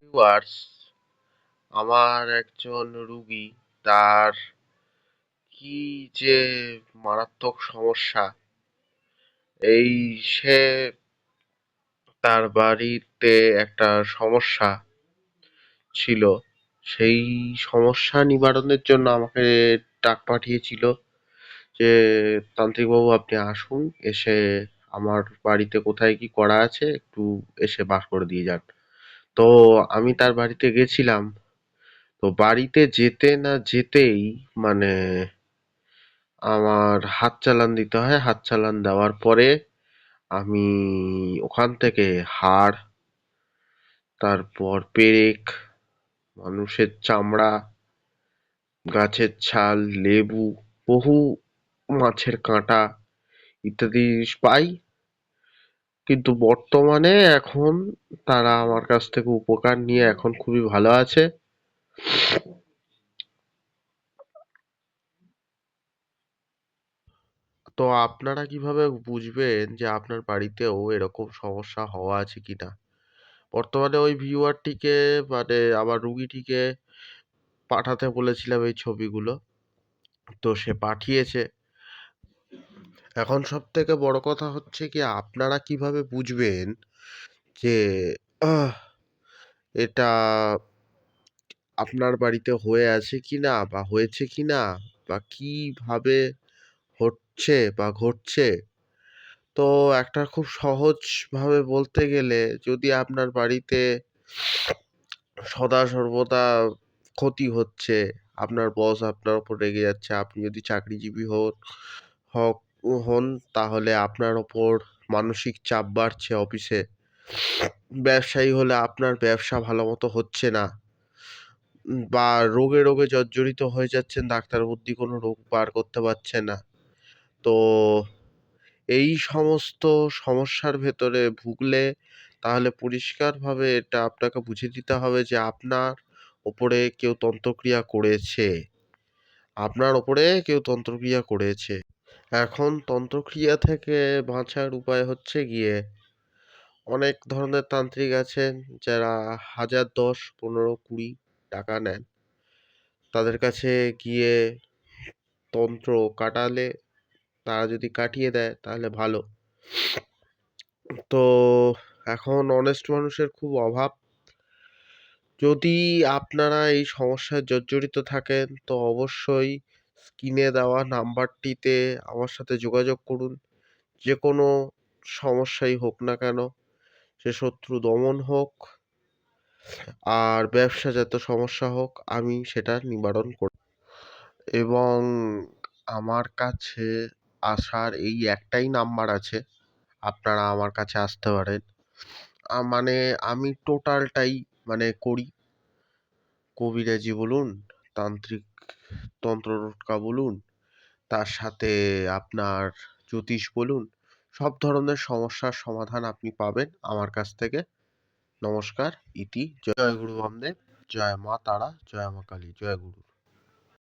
Viewers, আমার একজন রুগী, তার কি যে মারাত্মক সমস্যা! এই সে তার বাড়িতে একটা সমস্যা ছিল, সেই সমস্যা নিবারণের জন্য আমাকে ডাক পাঠিয়েছিল যে, তান্ত্রিক বাবু আপনি আসুন, এসে আমার বাড়িতে কোথায় কি করা আছে একটু এসে বার করে দিয়ে যান। তো আমি তার বাড়িতে গেছিলাম। তো বাড়িতে যেতে না যেতেই মানে আমার হাত চালান দিতে হয়। হাত চালান দেওয়ার পরে আমি ওখান থেকে হাড়, তারপর পেরেক, মানুষের চামড়া, গাছের ছাল, লেবু, বহু মাছের কাঁটা ইত্যাদি পাই। কিন্তু বর্তমানে এখন তারা আমার কাছ থেকে উপকার নিয়ে এখন খুবই ভালো আছে। তো আপনারা কিভাবে বুঝবেন যে আপনার বাড়িতেও এরকম সমস্যা হওয়া আছে কিনা? বর্তমানে ওই ভিউয়ারটিকে মানে আমার রুগীটিকে পাঠাতে বলেছিলাম এই ছবিগুলো। তো সে পাঠিয়েছে। এখন সবথেকে বড় কথা হচ্ছে কি, আপনারা কিভাবে বুঝবেন যে আহ এটা আপনার বাড়িতে হয়ে আছে কিনা বা হয়েছে কিনা বা কিভাবে হচ্ছে বা ঘটছে? তো একটা খুব সহজভাবে বলতে গেলে, যদি আপনার বাড়িতে সদা সর্বদা ক্ষতি হচ্ছে, আপনার বস আপনার উপর রেগে যাচ্ছে, আপনি যদি চাকরিজীবী হক হন, তাহলে আপনার ওপর মানসিক চাপ বাড়ছে অফিসে। ব্যবসায়ী হলে আপনার ব্যবসা ভালো মতো হচ্ছে না, বা রোগে রোগে জর্জরিত হয়ে যাচ্ছেন, ডাক্তার বুদ্ধি কোনো রোগ বার করতে পারছে না। তো এই সমস্ত সমস্যার ভেতরে ভুগলে তাহলে পরিষ্কারভাবে এটা আপনাকে বুঝিয়ে দিতে হবে যে আপনার ওপরে কেউ তন্ত্রক্রিয়া করেছে। আপনার ওপরে কেউ তন্ত্রক্রিয়া করেছে। এখন তন্ত্রক্রিয়া থেকে বাঁচার উপায় হচ্ছে গিয়ে, অনেক ধরনের তান্ত্রিক আছেন যারা ১,০০০, ১০, ১৫, ২০ টাকা নেন। তাদের কাছে গিয়ে তন্ত্র কাটালে তারা যদি কাটিয়ে দেয় তাহলে ভালো। তো এখন অনেস্ট মানুষের খুব অভাব। যদি আপনারা এই সমস্যায় জর্জরিত থাকেন তো অবশ্যই স্ক্রিনে দেওয়া নাম্বারটিতে আমার সাথে যোগাযোগ করুন। যে কোনো সমস্যাই হোক না কেন, সে শত্রু দমন হোক আর ব্যবসাজাত সমস্যা হোক, আমি সেটা নিবারণ করব। এবং আমার কাছে আসার এই একটাই নাম্বার আছে, আপনারা আমার কাছে আসতে পারেন। মানে আমি টোটালটাই মানে করি। কবিরাজি বলুন, তান্ত্রিক তন্ত্র টোটকা বলুন, তার সাথে আপনার জ্যোতিষ বলুন, সব ধরনের সমস্যার সমাধান আপনি পাবেন আমার কাছ থেকে। নমস্কার, ইতি। জয় গুরু বামদেব, জয় মা তারা, জয় মা কালী, জয় গুরু।